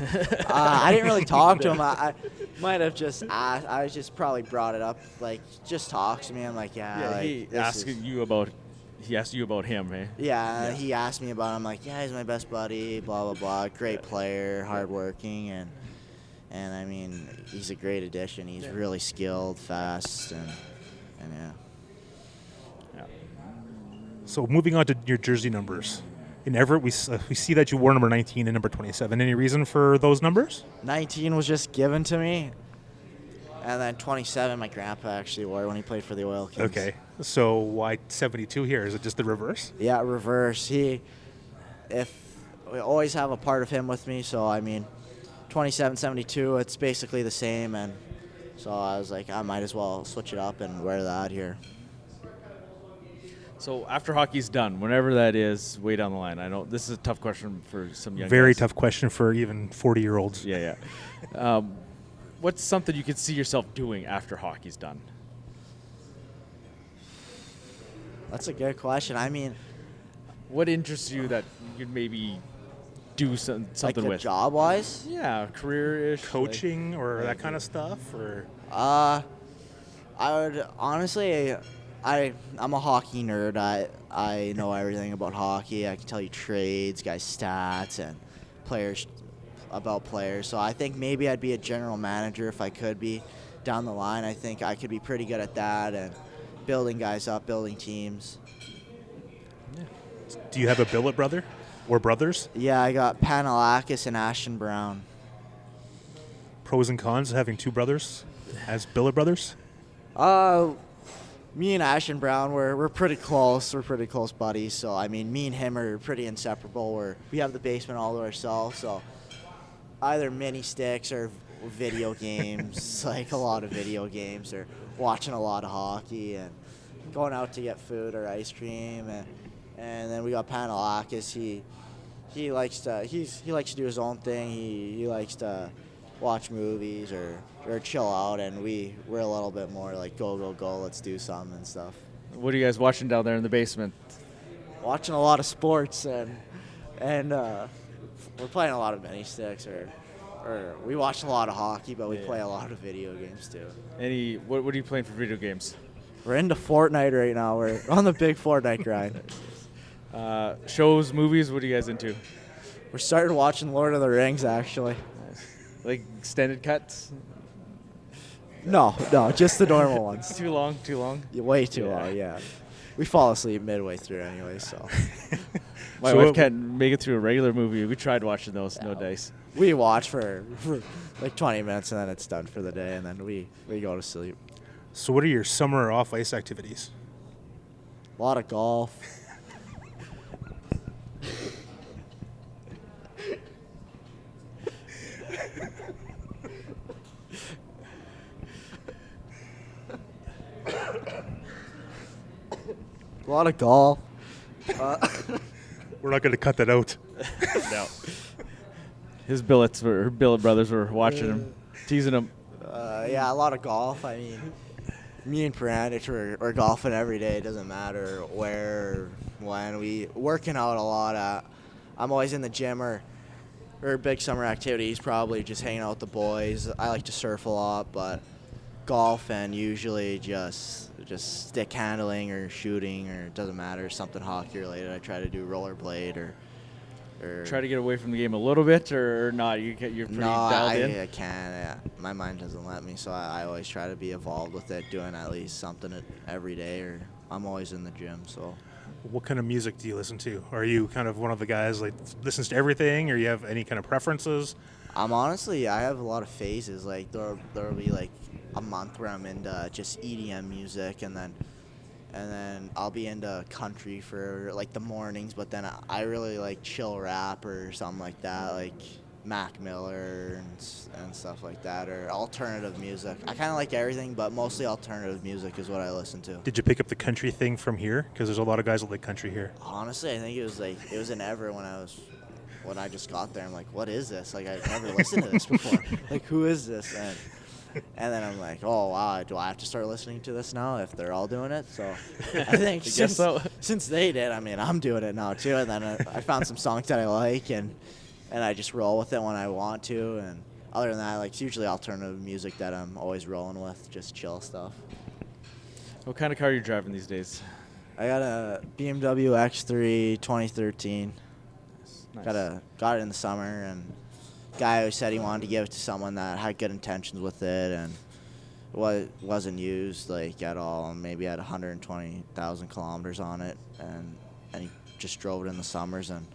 I didn't really talk to him. I might have just asked. I just probably brought it up, like, just talks to me. I'm like, yeah. Like, he asked you about him, hey? Yeah, he asked me about him. I'm like, yeah, he's my best buddy, blah, blah, blah. Great player, hardworking, and I mean, he's a great addition. He's really skilled, fast, and yeah. So moving on to your jersey numbers. In Everett, we see that you wore number 19 and number 27. Any reason for those numbers? 19 was just given to me, and then 27 my grandpa actually wore when he played for the Oil Kings. Okay. So why 72 here? Is it just the reverse? Yeah, reverse. We always have a part of him with me, so I mean, 27, 72, it's basically the same, and so I was like, I might as well switch it up and wear that here. So after hockey's done, whenever that is, way down the line. I know this is a tough question for some young Very guys. tough question for even 40-year-olds. Yeah. What's something you could see yourself doing after hockey's done? That's a good question. I mean, what interests you that you could maybe do something like with? Job-wise? Yeah, career-ish. Coaching or that kind of stuff? Or I would honestly, I'm a hockey nerd. I know everything about hockey. I can tell you trades, guys' stats, and players. So I think maybe I'd be a general manager if I could be down the line. I think I could be pretty good at that and building guys up, building teams. Yeah. Do you have a billet brother or brothers? Yeah, I got Panelakis and Ashton Brown. Pros and cons of having two brothers as billet brothers? Me and Ashton Brown, we're pretty close. We're pretty close buddies. So, I mean, me and him are pretty inseparable. We have the basement all to ourselves. So, either mini sticks or video games, like a lot of video games, or watching a lot of hockey and going out to get food or ice cream. And then we got Panelakis. He likes to do his own thing. He likes to watch movies or chill out, and we're a little bit more like go, let's do something and stuff. What are you guys watching down there in the basement? Watching a lot of sports, and we're playing a lot of mini sticks, or we watch a lot of hockey, but we play a lot of video games too. What are you playing for video games? We're into Fortnite right now. We're on the big Fortnite grind. Shows, movies, what are you guys into? We're starting watching Lord of the Rings, actually. Like extended cuts? No, just the normal ones. Too long? Way too long, yeah. We fall asleep midway through anyway, so. My wife can't make it through a regular movie. We tried watching those, no dice. We watch for like 20 minutes, and then it's done for the day, and then we go to sleep. So what are your summer off-ice activities? A lot of golf. A lot of golf. We're not going to cut that out. No. His billet brothers were watching him, teasing him. Yeah, a lot of golf. I mean, me and Peranich we're golfing every day. It doesn't matter where, when. We working out a lot. I'm always in the gym or big summer activities, probably just hanging out with the boys. I like to surf a lot, but golf and usually just stick handling or shooting, or it doesn't matter, something hockey related. I try to do rollerblade or try to get away from the game a little bit, or not? You're pretty dialed in? I can't. Yeah. My mind doesn't let me, so I always try to be involved with it, doing at least something every day, or I'm always in the gym. So, what kind of music do you listen to? Are you kind of one of the guys like listens to everything, or you have any kind of preferences? I have a lot of phases. Like there'll be like a month where I'm into just EDM music, and then I'll be into country for like the mornings, but then I really like chill rap or something like that, like Mac Miller and stuff like that, or alternative music. I kind of like everything, but mostly alternative music is what I listen to. Did you pick up the country thing from here? Because there's a lot of guys that like country here. Honestly, I think it was in Everett when I was when I just got there, I'm like, what is this? Like, I've never listened to this before. Like, who is this? And then I'm like, oh, wow, do I have to start listening to this now if they're all doing it? So I think since they did, I mean, I'm doing it now too. And then I found some songs that I like, and I just roll with it when I want to. And other than that, like, it's usually alternative music that I'm always rolling with, just chill stuff. What kind of car are you driving these days? I got a BMW X3 2013. Nice. Got it in the summer, and guy who said he wanted to give it to someone that had good intentions with it and wasn't used like at all, and maybe had 120,000 kilometers on it, and he just drove it in the summers and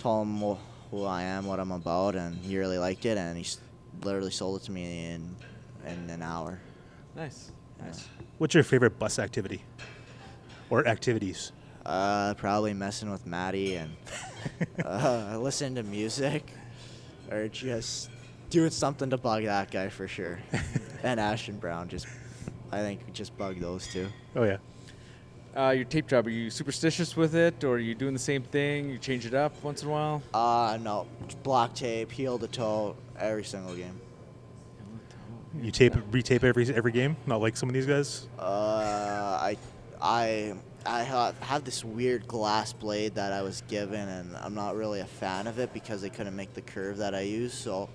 told him who I am, what I'm about, and he really liked it, and he literally sold it to me in an hour. Nice. What's your favorite bus activity or activities? Probably messing with Maddie and listening to music. Or just doing something to bug that guy for sure. And Ashton Brown, I think just bug those two. Oh, yeah. Your tape job, are you superstitious with it, or are you doing the same thing? You change it up once in a while? No. Block tape, heel to toe, every single game. You retape every game? Not like some of these guys? I have this weird glass blade that I was given, and I'm not really a fan of it because they couldn't make the curve that I use. So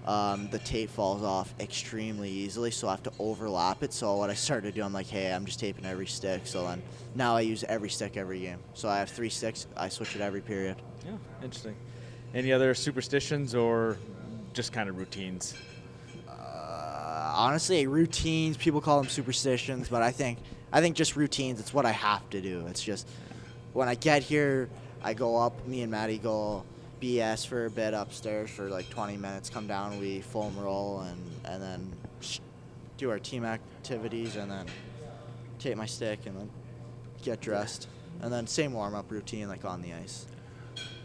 the tape falls off extremely easily, so I have to overlap it. So what I started to do, I'm like, hey, I'm just taping every stick. So then now I use every stick every game. So I have 3 sticks. I switch it every period. Yeah, interesting. Any other superstitions or just kind of routines? Honestly, routines, people call them superstitions, but I think just routines, it's what I have to do. It's just when I get here, I go up, me and Maddie go BS for a bit upstairs for like 20 minutes, come down, we foam roll, and then do our team activities, and then tape my stick, and then get dressed. And then same warm-up routine like on the ice.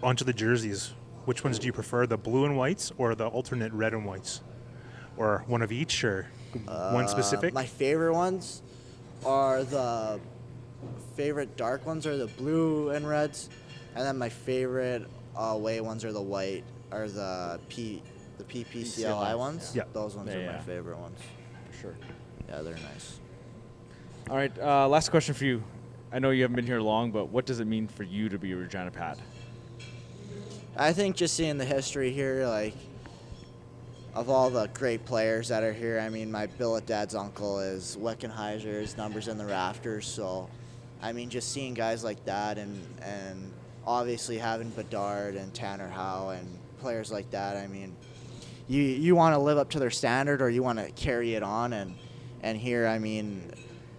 Onto the jerseys. Which ones do you prefer, the blue and whites or the alternate red and whites? Or one of each, or one specific? My favorite ones are the dark ones are the blue and reds, and then my favorite away ones are the white, or the PPCLI ones. Yeah. Those ones are my favorite ones. For sure. Yeah, they're nice. All right, last question for you. I know you haven't been here long, but what does it mean for you to be a Regina Pat? I think just seeing the history here, like, of all the great players that are here, I mean, my billet dad's uncle is Wickenheiser, his number's in the rafters, so, I mean, just seeing guys like that, and obviously having Bedard and Tanner Howe and players like that, I mean, you want to live up to their standard, or you want to carry it on, and here, I mean,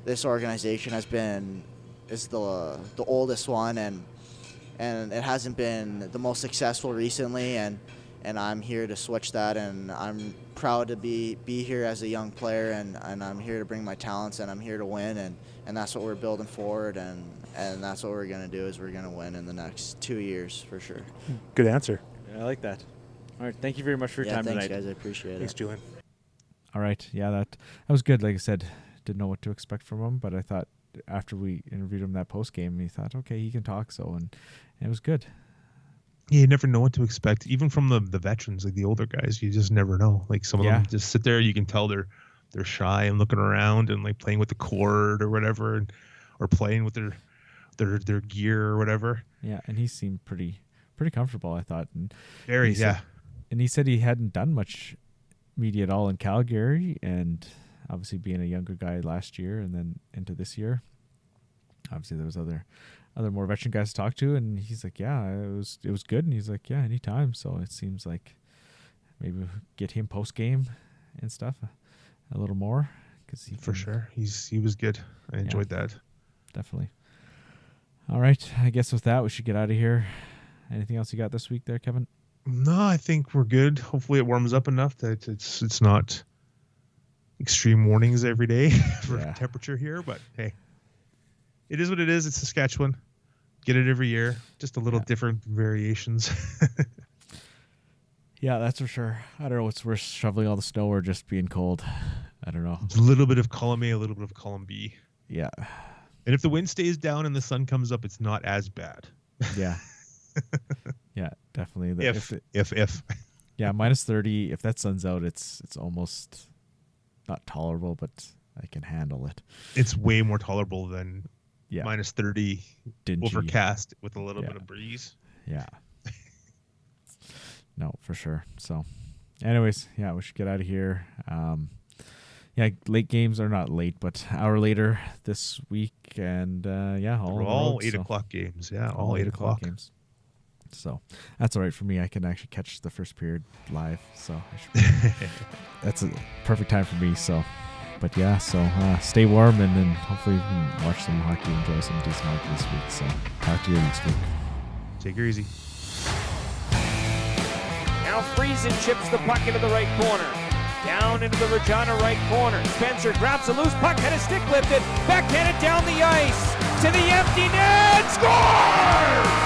this organization is the oldest one, and it hasn't been the most successful recently, and I'm here to switch that, and I'm proud to be here as a young player, and I'm here to bring my talents, and I'm here to win, and that's what we're building forward, and that's what we're going to do, is we're going to win in the next 2 years for sure. Good answer. Yeah, I like that. All right, thank you very much for your time thanks, tonight. guys, I appreciate Thanks, it. Julien. All right. Yeah, that was good. Like I said, didn't know what to expect from him, but I thought after we interviewed him that post game, he thought, okay, he can talk. So, and it was good. Yeah, you never know what to expect, even from the veterans, like the older guys. You just never know. Like some of them just sit there. You can tell they're shy and looking around and like playing with the cord or whatever, or playing with their gear or whatever. Yeah, and he seemed pretty comfortable, I thought. And very, yeah. And he said he hadn't done much media at all in Calgary, and obviously being a younger guy last year and then into this year, obviously there was other more veteran guys to talk to, and he's like, yeah, it was good, and he's like, yeah, anytime. So it seems like maybe we'll get him post game and stuff a little more, because for sure he was good. I enjoyed that. Definitely. All right, I guess with that we should get out of here. Anything else you got this week there, Kevin? No, I think we're good. Hopefully it warms up enough that it's not extreme warnings every day for temperature here, but hey, it is what it is. It's Saskatchewan. Get it every year. Just a little different variations. Yeah, that's for sure. I don't know what's worse, shoveling all the snow or just being cold. I don't know. It's a little bit of column A, a little bit of column B. Yeah. And if the wind stays down and the sun comes up, it's not as bad. Yeah. Yeah, definitely. If. Yeah, minus 30. If that sun's out, it's almost not tolerable, but I can handle it. It's way more tolerable than minus 30 dingy, overcast with a little bit of breeze. Yeah. No, for sure. So, anyways, we should get out of here. Late games are not late, but hour later this week, and all 8 o'clock games. Yeah, all 8 o'clock games. So that's all right for me. I can actually catch the first period live, so I should that's a perfect time for me. So, but stay warm, and then hopefully we can watch some hockey, enjoy some decent hockey this week. So talk to you next week. Take her easy. Now Friesen chips the puck into the right corner. Down into the Regina right corner. Spencer grabs a loose puck, had a stick lifted, backhanded down the ice to the empty net, scores!